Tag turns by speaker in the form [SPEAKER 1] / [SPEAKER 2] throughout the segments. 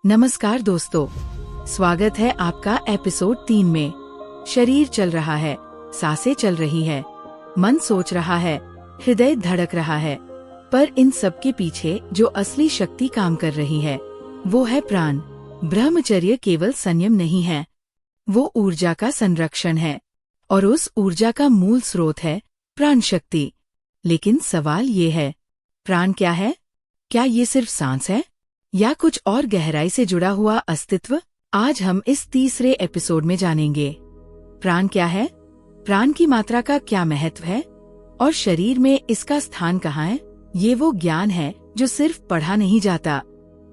[SPEAKER 1] नमस्कार दोस्तों, स्वागत है आपका एपिसोड 3 में। शरीर चल रहा है, सांसें चल रही है, मन सोच रहा है, हृदय धड़क रहा है, पर इन सब के पीछे जो असली शक्ति काम कर रही है वो है प्राण। ब्रह्मचर्य केवल संयम नहीं है, वो ऊर्जा का संरक्षण है और उस ऊर्जा का मूल स्रोत है प्राण शक्ति। लेकिन सवाल ये है, प्राण क्या है? क्या ये सिर्फ सांस है या कुछ और गहराई से जुड़ा हुआ अस्तित्व? आज हम इस तीसरे एपिसोड में जानेंगे। प्राण क्या है, प्राण की मात्रा का क्या महत्व है और शरीर में इसका स्थान कहाँ है। ये वो ज्ञान है जो सिर्फ पढ़ा नहीं जाता,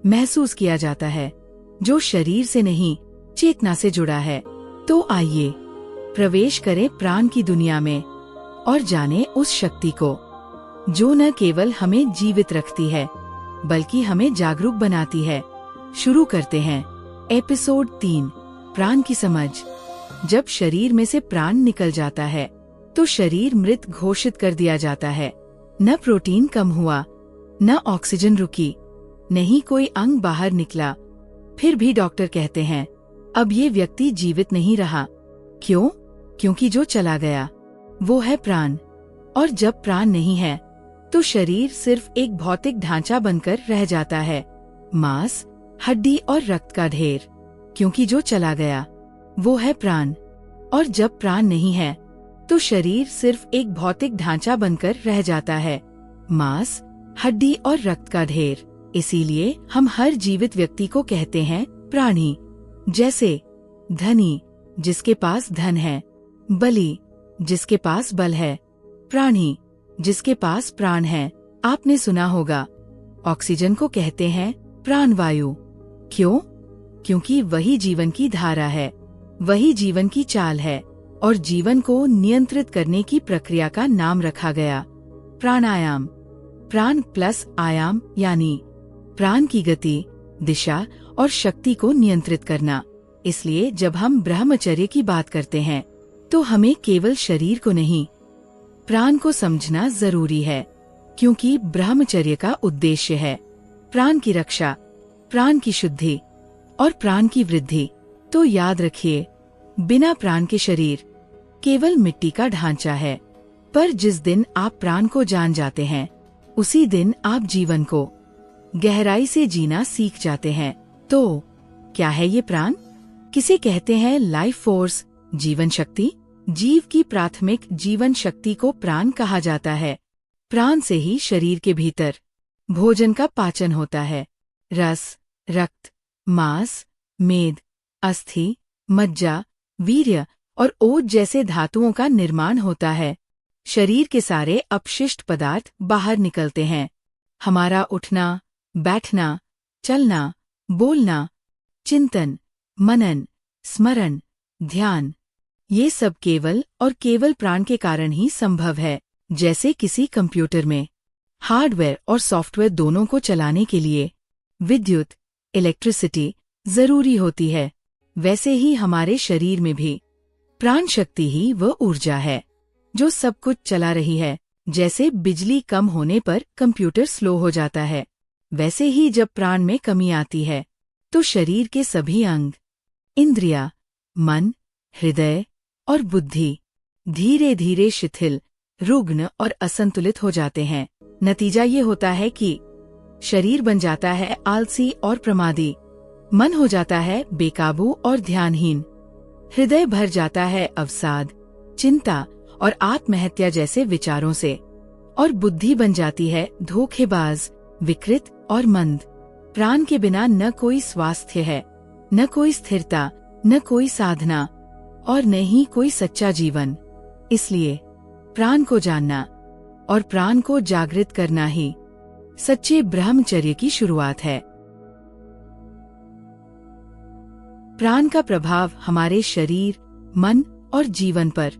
[SPEAKER 1] महसूस किया जाता है, जो शरीर से नहीं चेतना से जुड़ा है। तो आइए प्रवेश करें प्राण की दुनिया में और जानें उस शक्ति को जो न केवल हमें जीवित रखती है बल्कि हमें जागरूक बनाती है। शुरू करते हैं एपिसोड 3, प्राण की समझ। जब शरीर में से प्राण निकल जाता है तो शरीर मृत घोषित कर दिया जाता है। न प्रोटीन कम हुआ, न ऑक्सीजन रुकी, नहीं कोई अंग बाहर निकला। फिर भी डॉक्टर कहते हैं अब ये व्यक्ति जीवित नहीं रहा। क्यों? क्योंकि जो चला गया वो है प्राण। और जब प्राण नहीं है तो शरीर सिर्फ एक भौतिक ढांचा बनकर रह जाता है, मांस, हड्डी और रक्त का ढेर। क्योंकि जो चला गया वो है प्राण। और जब प्राण नहीं है तो शरीर सिर्फ एक भौतिक ढांचा बनकर रह जाता है, मांस, हड्डी और रक्त का ढेर। इसीलिए हम हर जीवित व्यक्ति को कहते हैं प्राणी। जैसे धनी जिसके पास धन है, बली जिसके पास बल है, प्राणी जिसके पास प्राण है। आपने सुना होगा ऑक्सीजन को कहते हैं प्राणवायु। क्यों? क्योंकि वही जीवन की धारा है, वही जीवन की चाल है और जीवन को नियंत्रित करने की प्रक्रिया का नाम रखा गया प्राणायाम। प्राण प्लस आयाम यानी प्राण की गति, दिशा और शक्ति को नियंत्रित करना। इसलिए जब हम ब्रह्मचर्य की बात करते हैं तो हमें केवल शरीर को नहीं, प्राण को समझना जरूरी है। क्योंकि ब्रह्मचर्य का उद्देश्य है प्राण की रक्षा, प्राण की शुद्धि और प्राण की वृद्धि। तो याद रखिए, बिना प्राण के शरीर केवल मिट्टी का ढांचा है। पर जिस दिन आप प्राण को जान जाते हैं उसी दिन आप जीवन को गहराई से जीना सीख जाते हैं। तो क्या है ये प्राण? किसे कहते हैं लाइफ फोर्स, जीवन शक्ति। जीव की प्राथमिक जीवन शक्ति को प्राण कहा जाता है। प्राण से ही शरीर के भीतर भोजन का पाचन होता है। रस, रक्त, मांस, मेद, अस्थि, मज्जा, वीर्य और ओज जैसे धातुओं का निर्माण होता है। शरीर के सारे अपशिष्ट पदार्थ बाहर निकलते हैं। हमारा उठना, बैठना, चलना, बोलना, चिंतन, मनन, स्मरण, ध्यान, ये सब केवल और केवल प्राण के कारण ही संभव है। जैसे किसी कंप्यूटर में हार्डवेयर और सॉफ्टवेयर दोनों को चलाने के लिए विद्युत, इलेक्ट्रिसिटी जरूरी होती है, वैसे ही हमारे शरीर में भी प्राण शक्ति ही वह ऊर्जा है जो सब कुछ चला रही है। जैसे बिजली कम होने पर कंप्यूटर स्लो हो जाता है, वैसे ही जब प्राण में कमी आती है तो शरीर के सभी अंग, इंद्रिया, मन, हृदय और बुद्धि धीरे धीरे शिथिल, रुग्ण और असंतुलित हो जाते हैं। नतीजा ये होता है कि शरीर बन जाता है आलसी और प्रमादी, मन हो जाता है बेकाबू और ध्यानहीन, हृदय भर जाता है अवसाद, चिंता और आत्महत्या जैसे विचारों से, और बुद्धि बन जाती है धोखेबाज, विकृत और मंद। प्राण के बिना न कोई स्वास्थ्य है, न कोई स्थिरता, न कोई साधना और न ही कोई सच्चा जीवन। इसलिए प्राण को जानना और प्राण को जागृत करना ही सच्चे ब्रह्मचर्य की शुरुआत है। प्राण का प्रभाव हमारे शरीर, मन और जीवन पर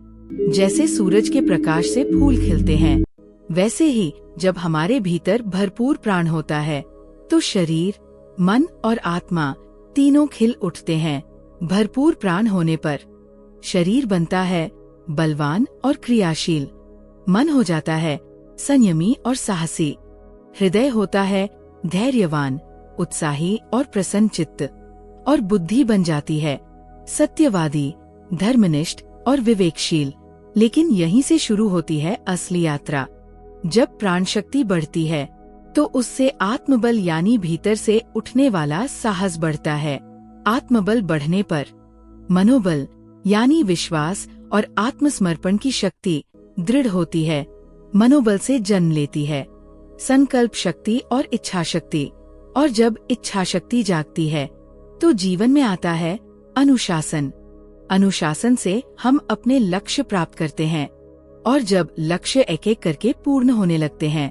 [SPEAKER 1] जैसे सूरज के प्रकाश से फूल खिलते हैं, वैसे ही जब हमारे भीतर भरपूर प्राण होता है तो शरीर, मन और आत्मा तीनों खिल उठते हैं। भरपूर प्राण होने पर शरीर बनता है बलवान और क्रियाशील, मन हो जाता है संयमी और साहसी, हृदय होता है धैर्यवान उत्साही और प्रसन्न चित्त, और बुद्धि बन जाती है सत्यवादी, धर्मनिष्ठ और विवेकशील। लेकिन यहीं से शुरू होती है असली यात्रा। जब प्राण शक्ति बढ़ती है तो उससे आत्मबल यानी भीतर से उठने वाला साहस बढ़ता है। आत्मबल बढ़ने पर मनोबल यानी विश्वास और आत्मसमर्पण की शक्ति दृढ़ होती है। मनोबल से जन्म लेती है संकल्प शक्ति और इच्छा शक्ति, और जब इच्छा शक्ति जागती है तो जीवन में आता है अनुशासन। अनुशासन से हम अपने लक्ष्य प्राप्त करते हैं, और जब लक्ष्य एक एक करके पूर्ण होने लगते हैं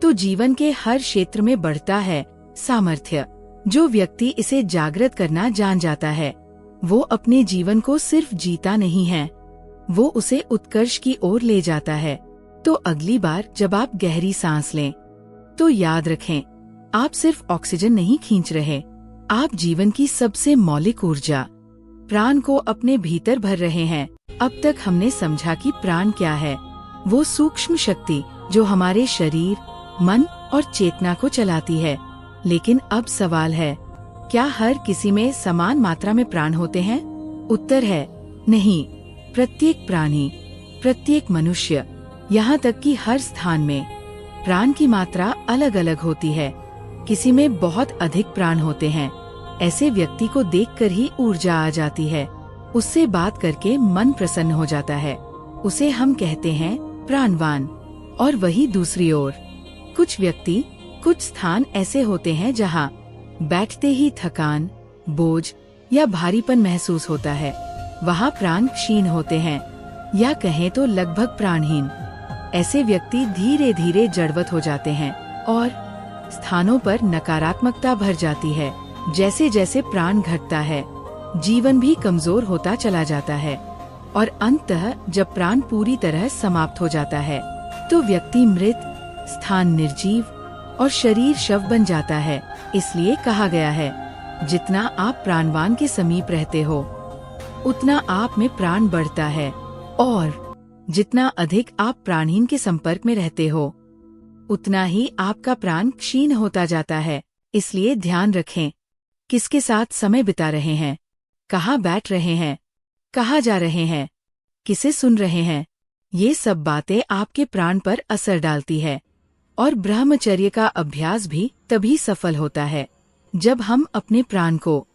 [SPEAKER 1] तो जीवन के हर क्षेत्र में बढ़ता है सामर्थ्य। जो व्यक्ति इसे जागृत करना जान जाता है वो अपने जीवन को सिर्फ जीता नहीं है, वो उसे उत्कर्ष की ओर ले जाता है। तो अगली बार जब आप गहरी सांस लें तो याद रखें, आप सिर्फ ऑक्सीजन नहीं खींच रहे, आप जीवन की सबसे मौलिक ऊर्जा प्राण को अपने भीतर भर रहे हैं। अब तक हमने समझा कि प्राण क्या है, वो सूक्ष्म शक्ति जो हमारे शरीर, मन और चेतना को चलाती है। लेकिन अब सवाल है, क्या हर किसी में समान मात्रा में प्राण होते हैं? उत्तर है नहीं। प्रत्येक प्राणी, प्रत्येक मनुष्य, यहाँ तक कि हर स्थान में प्राण की मात्रा अलग अलग होती है। किसी में बहुत अधिक प्राण होते हैं, ऐसे व्यक्ति को देखकर ही ऊर्जा आ जाती है, उससे बात करके मन प्रसन्न हो जाता है, उसे हम कहते हैं प्राणवान। और वही दूसरी ओर कुछ व्यक्ति, कुछ स्थान ऐसे होते हैं जहाँ बैठते ही थकान, बोझ या भारीपन महसूस होता है, वहाँ प्राण क्षीण होते हैं, या कहें तो लगभग प्राणहीन। ऐसे व्यक्ति धीरे धीरे जड़वत हो जाते हैं और स्थानों पर नकारात्मकता भर जाती है। जैसे जैसे प्राण घटता है जीवन भी कमजोर होता चला जाता है, और अंततः जब प्राण पूरी तरह समाप्त हो जाता है तो व्यक्ति मृत, स्थान निर्जीव और शरीर शव बन जाता है। इसलिए कहा गया है, जितना आप प्राणवान के समीप रहते हो उतना आप में प्राण बढ़ता है, और जितना अधिक आप प्राणहीन के संपर्क में रहते हो उतना ही आपका प्राण क्षीण होता जाता है। इसलिए ध्यान रखें, किसके साथ समय बिता रहे हैं, कहाँ बैठ रहे हैं, कहाँ जा रहे हैं, किसे सुन रहे हैं, ये सब बातें आपके प्राण पर असर डालती है। और ब्रह्मचर्य का अभ्यास भी तभी सफल होता है जब हम अपने प्राण को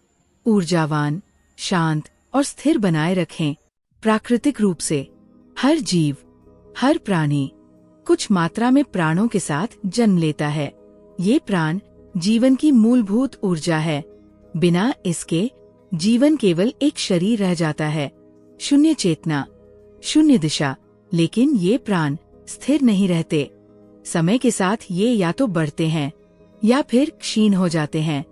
[SPEAKER 1] ऊर्जावान, शांत और स्थिर बनाए रखें। प्राकृतिक रूप से हर जीव, हर प्राणी कुछ मात्रा में प्राणों के साथ जन्म लेता है। ये प्राण जीवन की मूलभूत ऊर्जा है। बिना इसके जीवन केवल एक शरीर रह जाता है, शून्य चेतना, शून्य दिशा। लेकिन ये प्राण स्थिर नहीं रहते, समय के साथ ये या तो बढ़ते हैं या फिर क्षीण हो जाते हैं,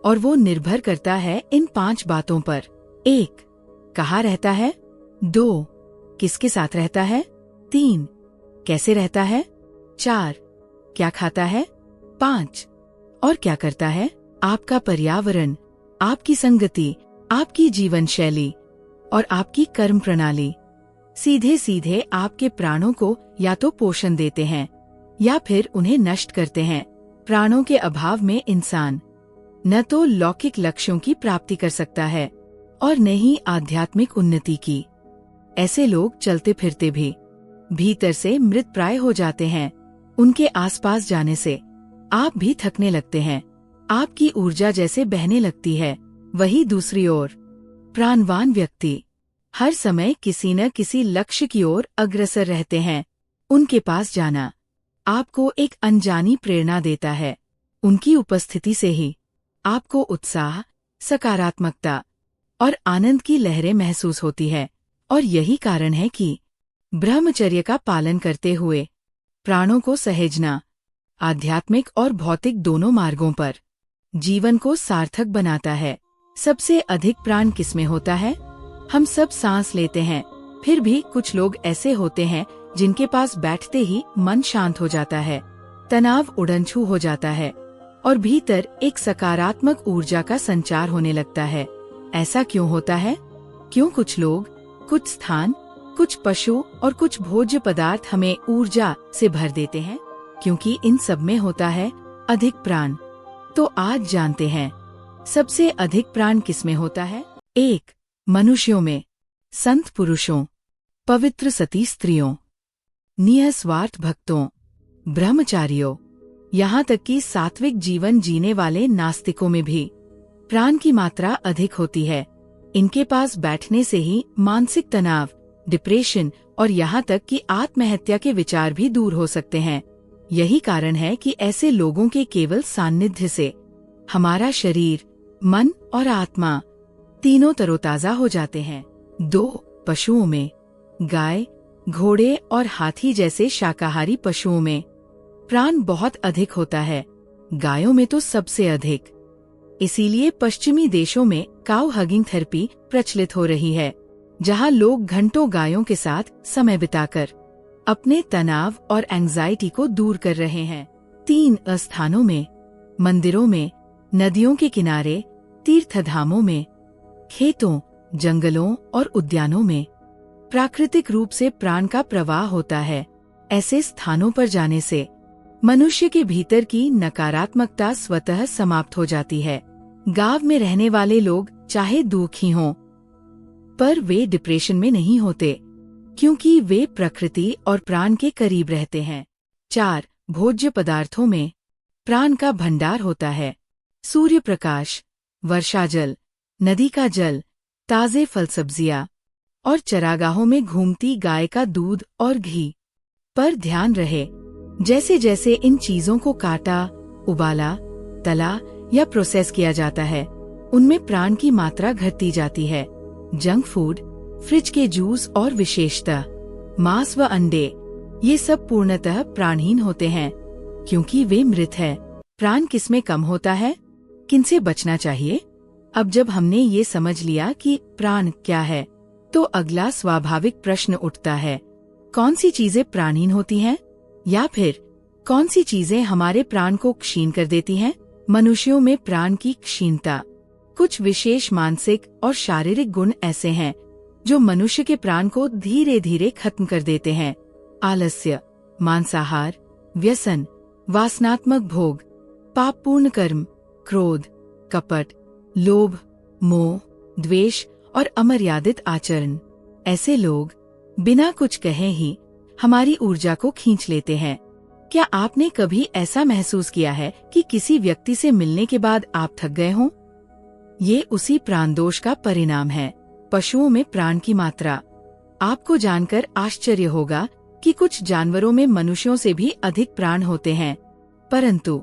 [SPEAKER 1] और वो निर्भर करता है इन 5 बातों पर। 1. कहाँ रहता है? 2. किसके साथ रहता है? 3. कैसे रहता है? 4. क्या खाता है? 5. और क्या करता है? आपका पर्यावरण, आपकी संगति, आपकी जीवन शैली और आपकी कर्म प्रणाली सीधे सीधे आपके प्राणों को या तो पोषण देते हैं या फिर उन्हें नष्ट करते हैं। प्राणों के अभाव में इंसान न तो लौकिक लक्ष्यों की प्राप्ति कर सकता है और न ही आध्यात्मिक उन्नति की। ऐसे लोग चलते फिरते भी भीतर से मृत प्राय हो जाते हैं। उनके आसपास जाने से आप भी थकने लगते हैं, आपकी ऊर्जा जैसे बहने लगती है। वही दूसरी ओर प्राणवान व्यक्ति हर समय किसी न किसी लक्ष्य की ओर अग्रसर रहते हैं। उनके पास जाना आपको एक अनजानी प्रेरणा देता है। उनकी उपस्थिति से ही आपको उत्साह, सकारात्मकता और आनंद की लहरें महसूस होती है। और यही कारण है कि ब्रह्मचर्य का पालन करते हुए प्राणों को सहेजना आध्यात्मिक और भौतिक दोनों मार्गों पर जीवन को सार्थक बनाता है। सबसे अधिक प्राण किसमें होता है? हम सब सांस लेते हैं, फिर भी कुछ लोग ऐसे होते हैं जिनके पास बैठते ही मन शांत हो जाता है, तनाव उड़नछू हो जाता है और भीतर एक सकारात्मक ऊर्जा का संचार होने लगता है। ऐसा क्यों होता है? क्यों कुछ लोग, कुछ स्थान, कुछ पशु और कुछ भोज्य पदार्थ हमें ऊर्जा से भर देते हैं? क्योंकि इन सब में होता है अधिक प्राण। तो आज जानते हैं सबसे अधिक प्राण किसमें होता है। 1. मनुष्यों में, संत पुरुषों, पवित्र सती स्त्रियों, निस्वार्थ भक्तों, ब्रह्मचारियों, यहाँ तक कि सात्विक जीवन जीने वाले नास्तिकों में भी प्राण की मात्रा अधिक होती है। इनके पास बैठने से ही मानसिक तनाव, डिप्रेशन और यहाँ तक कि आत्महत्या के विचार भी दूर हो सकते हैं। यही कारण है कि ऐसे लोगों के केवल सान्निध्य से हमारा शरीर, मन और आत्मा तीनों तरोताजा हो जाते हैं। 2. पशुओं में, गाय, घोड़े और हाथी जैसे शाकाहारी पशुओं में प्राण बहुत अधिक होता है। गायों में तो सबसे अधिक। इसीलिए पश्चिमी देशों में काउ हगिंग थेरेपी प्रचलित हो रही है, जहां लोग घंटों गायों के साथ समय बिताकर अपने तनाव और एंजाइटी को दूर कर रहे हैं। 3. स्थानों में, मंदिरों में, नदियों के किनारे, तीर्थधामों में, खेतों, जंगलों और उद्यानों में प्राकृतिक रूप से प्राण का प्रवाह होता है। ऐसे स्थानों पर जाने से मनुष्य के भीतर की नकारात्मकता स्वतः समाप्त हो जाती है। गांव में रहने वाले लोग चाहे दुखी हों, पर वे डिप्रेशन में नहीं होते, क्योंकि वे प्रकृति और प्राण के करीब रहते हैं। 4. भोज्य पदार्थों में प्राण का भंडार होता है। सूर्य प्रकाश, वर्षा जल, नदी का जल, ताजे फल सब्जियां और चरागाहों में घूमती गाय का दूध और घी। पर ध्यान रहे, जैसे जैसे इन चीजों को काटा, उबाला, तला या प्रोसेस किया जाता है, उनमें प्राण की मात्रा घटती जाती है। जंक फूड, फ्रिज के जूस और विशेषतः मांस व अंडे, ये सब पूर्णतः प्राणहीन होते हैं, क्योंकि वे मृत है। प्राण किसमें कम होता है, किनसे बचना चाहिए? अब जब हमने ये समझ लिया कि प्राण क्या है, तो अगला स्वाभाविक प्रश्न उठता है, कौन सी चीजें प्राणहीन होती हैं, या फिर कौन सी चीजें हमारे प्राण को क्षीण कर देती हैं? मनुष्यों में प्राण की क्षीणता, कुछ विशेष मानसिक और शारीरिक गुण ऐसे हैं जो मनुष्य के प्राण को धीरे धीरे खत्म कर देते हैं। आलस्य, मांसाहार, व्यसन, वासनात्मक भोग, पापपूर्ण कर्म, क्रोध, कपट, लोभ, मोह, द्वेष और अमर्यादित आचरण। ऐसे लोग बिना कुछ कहे ही हमारी ऊर्जा को खींच लेते हैं। क्या आपने कभी ऐसा महसूस किया है कि किसी व्यक्ति से मिलने के बाद आप थक गए हों? ये उसी प्राण दोष का परिणाम है। पशुओं में प्राण की मात्रा, आपको जानकर आश्चर्य होगा कि कुछ जानवरों में मनुष्यों से भी अधिक प्राण होते हैं, परंतु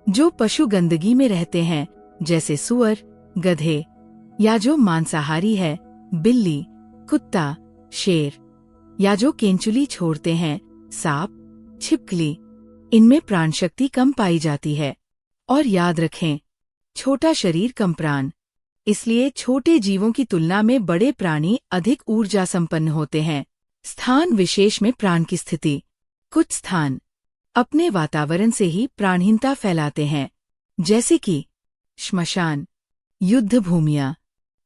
[SPEAKER 1] जो पशु गंदगी में रहते हैं, जैसे सुअर, गधे, या जो मांसाहारी है, बिल्ली, कुत्ता, शेर, या जो केंचुली छोड़ते हैं, सांप, छिपकली, इनमें प्राण शक्ति कम पाई जाती है। और याद रखें, छोटा शरीर कम प्राण, इसलिए छोटे जीवों की तुलना में बड़े प्राणी अधिक ऊर्जा संपन्न होते हैं। स्थान विशेष में प्राण की स्थिति, कुछ स्थान अपने वातावरण से ही प्राणहीनता फैलाते हैं, जैसे कि श्मशान, युद्ध भूमियां,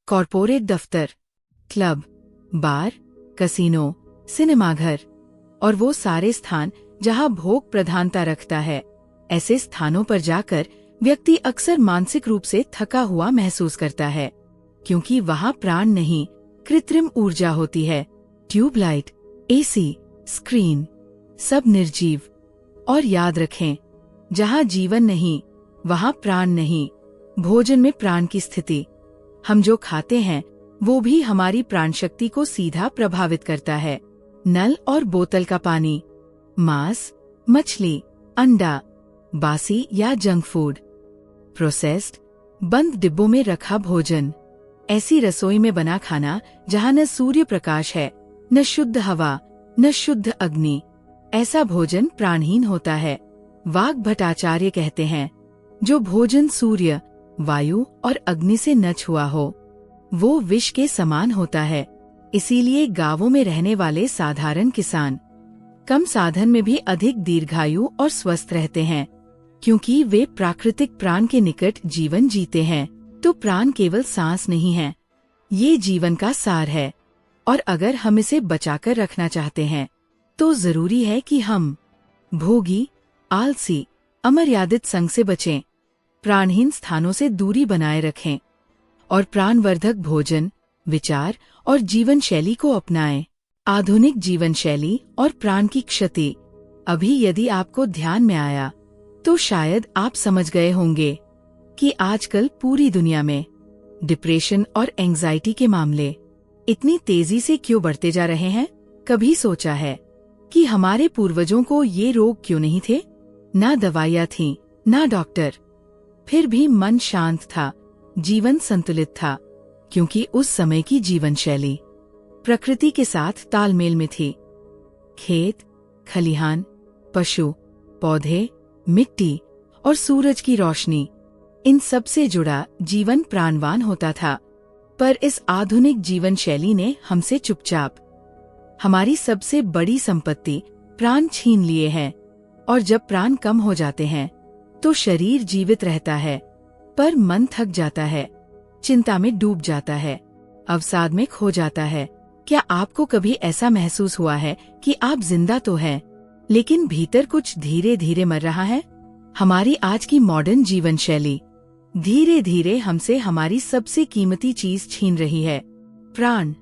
[SPEAKER 1] कॉरपोरेट दफ्तर, क्लब, बार, कसिनो, सिनेमाघर और वो सारे स्थान जहां भोग प्रधानता रखता है। ऐसे स्थानों पर जाकर व्यक्ति अक्सर मानसिक रूप से थका हुआ महसूस करता है, क्योंकि वहां प्राण नहीं, कृत्रिम ऊर्जा होती है। ट्यूबलाइट, एसी, स्क्रीन, सब निर्जीव। और याद रखें, जहां जीवन नहीं, वहां प्राण नहीं। भोजन में प्राण की स्थिति, हम जो खाते हैं वो भी हमारी प्राण शक्ति को सीधा प्रभावित करता है। नल और बोतल का पानी, मांस, मछली, अंडा, बासी या जंक फूड, प्रोसेस्ड, बंद डिब्बों में रखा भोजन, ऐसी रसोई में बना खाना जहां न सूर्य प्रकाश है, न शुद्ध हवा, न शुद्ध अग्नि, ऐसा भोजन प्राणहीन होता है। वाग भट्टाचार्य कहते हैं, जो भोजन सूर्य, वायु और अग्नि से न छुआ हो, वो विष के समान होता है। इसीलिए गांवों में रहने वाले साधारण किसान कम साधन में भी अधिक दीर्घायु और स्वस्थ रहते हैं, क्योंकि वे प्राकृतिक प्राण के निकट जीवन जीते हैं। तो प्राण केवल सांस नहीं है, ये जीवन का सार है, और अगर हम इसे बचाकर रखना चाहते हैं तो जरूरी है कि हम भोगी, आलसी, अमर्यादित संग से बचें। प्राणहीन स्थानों से दूरी बनाए रखें और प्राणवर्धक भोजन, विचार और जीवन शैली को अपनाएं। आधुनिक जीवन शैली और प्राण की क्षति। अभी यदि आपको ध्यान में आया तो शायद आप समझ गए होंगे कि आजकल पूरी दुनिया में डिप्रेशन और एंजाइटी के मामले इतनी तेजी से क्यों बढ़ते जा रहे हैं? कभी सोचा है कि हमारे पूर्वजों को ये रोग क्यों नहीं थे? ना दवाइयाँ थीं, ना डॉक्टर। फिर भी मन शांत था, जीवन संतुलित था, क्योंकि उस समय की जीवन शैली प्रकृति के साथ तालमेल में थी। खेत, खलिहान, पशु, पौधे, मिट्टी और सूरज की रोशनी, इन सब से जुड़ा जीवन प्राणवान होता था। पर इस आधुनिक जीवन शैली ने हमसे चुपचाप हमारी सबसे बड़ी संपत्ति प्राण छीन लिए हैं। और जब प्राण कम हो जाते हैं तो शरीर जीवित रहता है, पर मन थक जाता है, चिंता में डूब जाता है, अवसाद में खो जाता है। क्या आपको कभी ऐसा महसूस हुआ है कि आप जिंदा तो हैं, लेकिन भीतर कुछ धीरे धीरे मर रहा है? हमारी आज की मॉडर्न जीवन शैली धीरे धीरे हमसे हमारी सबसे कीमती चीज छीन रही है, प्राण।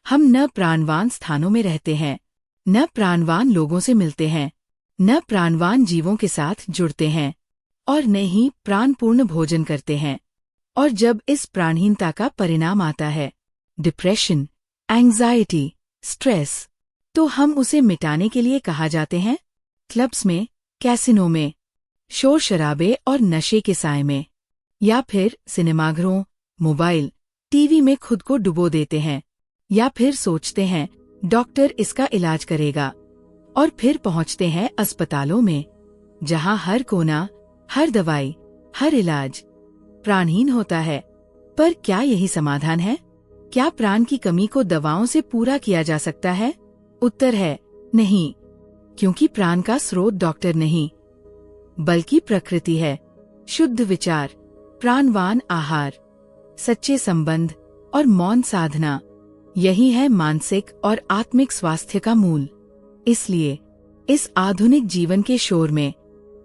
[SPEAKER 1] हम न प्राणवान स्थानों में रहते हैं, न प्राणवान लोगों से मिलते हैं, न प्राणवान जीवों के साथ जुड़ते हैं, और न ही प्राणपूर्ण भोजन करते हैं। और जब इस प्राणहीनता का परिणाम आता है, डिप्रेशन, एंजाइटी, स्ट्रेस, तो हम उसे मिटाने के लिए कहाँ जाते हैं? क्लब्स में, कैसिनो में, शोर शराबे और नशे के साए में, या फिर सिनेमाघरों, मोबाइल, टीवी में खुद को डुबो देते हैं। या फिर सोचते हैं डॉक्टर इसका इलाज करेगा, और फिर पहुंचते हैं अस्पतालों में, जहां हर कोना, हर दवाई, हर इलाज प्राणहीन होता है। पर क्या यही समाधान है? क्या प्राण की कमी को दवाओं से पूरा किया जा सकता है? उत्तर है नहीं, क्योंकि प्राण का स्रोत डॉक्टर नहीं, बल्कि प्रकृति है। शुद्ध विचार, प्राणवान आहार, सच्चे संबंध और मौन साधना, यही है मानसिक और आत्मिक स्वास्थ्य का मूल। इसलिए इस आधुनिक जीवन के शोर में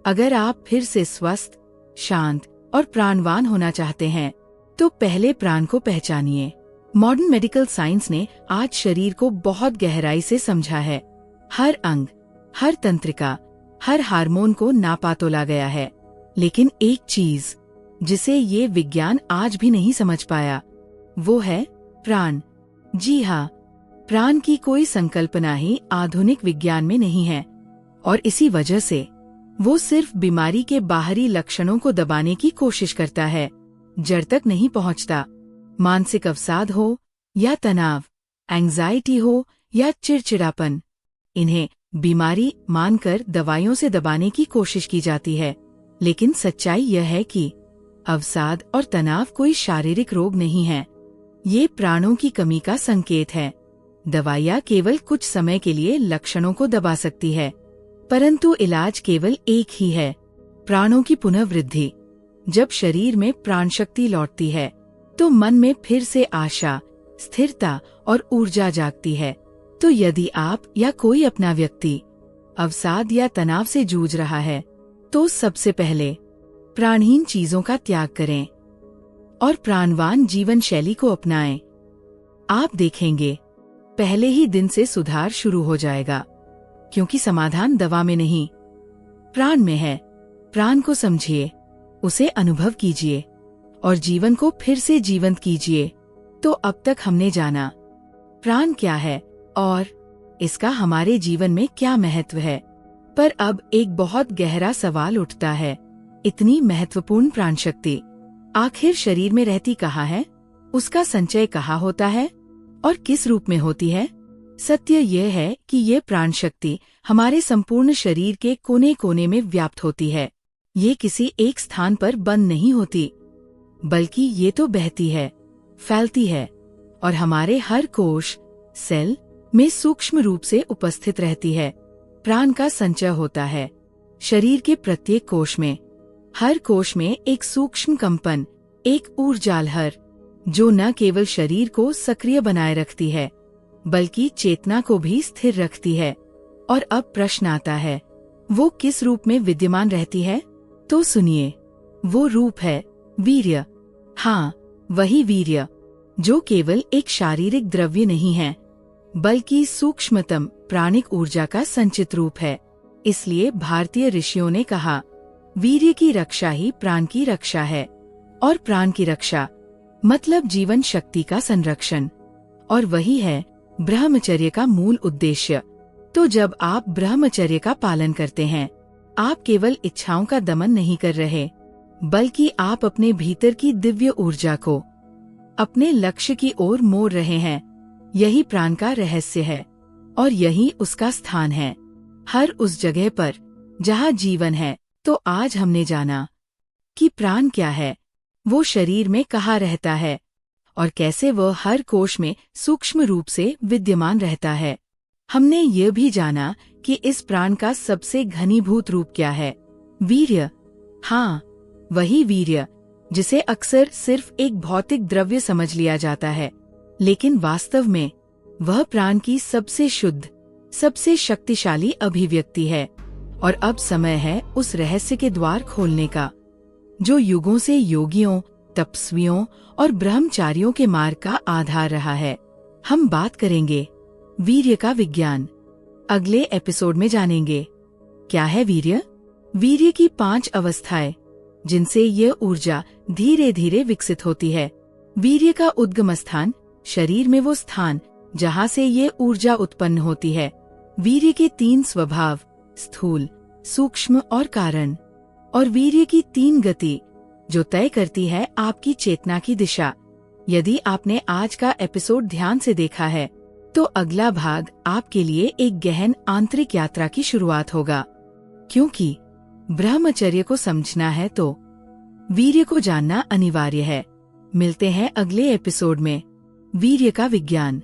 [SPEAKER 1] अगर आप फिर से स्वस्थ, शांत और प्राणवान होना चाहते हैं, तो पहले प्राण को पहचानिए। मॉडर्न मेडिकल साइंस ने आज शरीर को बहुत गहराई से समझा है। हर अंग, हर तंत्रिका, हर हार्मोन को नापा तोला गया है। लेकिन एक चीज जिसे ये विज्ञान आज भी नहीं समझ पाया, वो है प्राण। जी हाँ, प्राण की कोई संकल्पना ही आधुनिक विज्ञान में नहीं है, और इसी वजह से वो सिर्फ बीमारी के बाहरी लक्षणों को दबाने की कोशिश करता है, जड़ तक नहीं पहुंचता। मानसिक अवसाद हो या तनाव, एंजाइटी हो या चिड़चिड़ापन, इन्हें बीमारी मानकर दवाइयों से दबाने की कोशिश की जाती है। लेकिन सच्चाई यह है कि अवसाद और तनाव कोई शारीरिक रोग नहीं है, ये प्राणों की कमी का संकेत है। दवाइयाँ केवल कुछ समय के लिए लक्षणों को दबा सकती है, परंतु इलाज केवल एक ही है, प्राणों की पुनर्वृद्धि। जब शरीर में प्राण शक्ति लौटती है तो मन में फिर से आशा, स्थिरता और ऊर्जा जागती है। तो यदि आप या कोई अपना व्यक्ति अवसाद या तनाव से जूझ रहा है, तो सबसे पहले प्राणहीन चीजों का त्याग करें और प्राणवान जीवन शैली को अपनाएं। आप देखेंगे पहले ही दिन से सुधार शुरू हो जाएगा, क्योंकि समाधान दवा में नहीं, प्राण में है। प्राण को समझिए, उसे अनुभव कीजिए और जीवन को फिर से जीवंत कीजिए। तो अब तक हमने जाना प्राण क्या है और इसका हमारे जीवन में क्या महत्व है। पर अब एक बहुत गहरा सवाल उठता है, इतनी महत्वपूर्ण प्राण शक्ति आखिर शरीर में रहती कहाँ है? उसका संचय कहाँ होता है और किस रूप में होती है? सत्य यह है कि ये प्राण शक्ति हमारे संपूर्ण शरीर के कोने कोने में व्याप्त होती है। ये किसी एक स्थान पर बंद नहीं होती, बल्कि ये तो बहती है, फैलती है और हमारे हर कोश, सेल में सूक्ष्म रूप से उपस्थित रहती है। प्राण का संचय होता है शरीर के प्रत्येक कोश में। हर कोश में एक सूक्ष्म कंपन, एक ऊर्जा लहर, जो न केवल शरीर को सक्रिय बनाए रखती है, बल्कि चेतना को भी स्थिर रखती है। और अब प्रश्न आता है, वो किस रूप में विद्यमान रहती है? तो सुनिए, वो रूप है वीर्य। हाँ, वही वीर्य जो केवल एक शारीरिक द्रव्य नहीं है, बल्कि सूक्ष्मतम प्राणिक ऊर्जा का संचित रूप है। इसलिए भारतीय ऋषियों ने कहा, वीर्य की रक्षा ही प्राण की रक्षा है, और प्राण की रक्षा मतलब जीवन शक्ति का संरक्षण, और वही है ब्रह्मचर्य का मूल उद्देश्य। तो जब आप ब्रह्मचर्य का पालन करते हैं, आप केवल इच्छाओं का दमन नहीं कर रहे, बल्कि आप अपने भीतर की दिव्य ऊर्जा को अपने लक्ष्य की ओर मोड़ रहे हैं। यही प्राण का रहस्य है, और यही उसका स्थान है, हर उस जगह पर जहाँ जीवन है। तो आज हमने जाना कि प्राण क्या है, वो शरीर में कहाँ रहता है, और कैसे वह हर कोश में सूक्ष्म रूप से विद्यमान रहता है। हमने ये भी जाना कि इस प्राण का सबसे घनीभूत रूप क्या है, वीर्य। हाँ, वही वीर्य जिसे अक्सर सिर्फ एक भौतिक द्रव्य समझ लिया जाता है, लेकिन वास्तव में वह प्राण की सबसे शुद्ध, सबसे शक्तिशाली अभिव्यक्ति है। और अब समय है उस रहस्य के द्वार खोलने का, जो युगों से योगियों, तपस्वियों और ब्रह्मचारियों के मार्ग का आधार रहा है। हम बात करेंगे वीर्य का विज्ञान। अगले एपिसोड में जानेंगे क्या है वीर्य, वीर्य की 5 अवस्थाएं जिनसे ये ऊर्जा धीरे धीरे विकसित होती है। वीर्य का उद्गम स्थान, शरीर में वो स्थान जहाँ से ये ऊर्जा उत्पन्न होती है। वीर्य के 3 स्वभाव, स्थूल, सूक्ष्म और कारण। और वीर्य की 3 गति जो तय करती है आपकी चेतना की दिशा। यदि आपने आज का एपिसोड ध्यान से देखा है, तो अगला भाग आपके लिए एक गहन आंतरिक यात्रा की शुरुआत होगा, क्योंकि ब्रह्मचर्य को समझना है तो वीर्य को जानना अनिवार्य है। मिलते हैं अगले एपिसोड में, वीर्य का विज्ञान।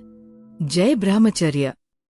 [SPEAKER 1] जय ब्रह्मचर्य।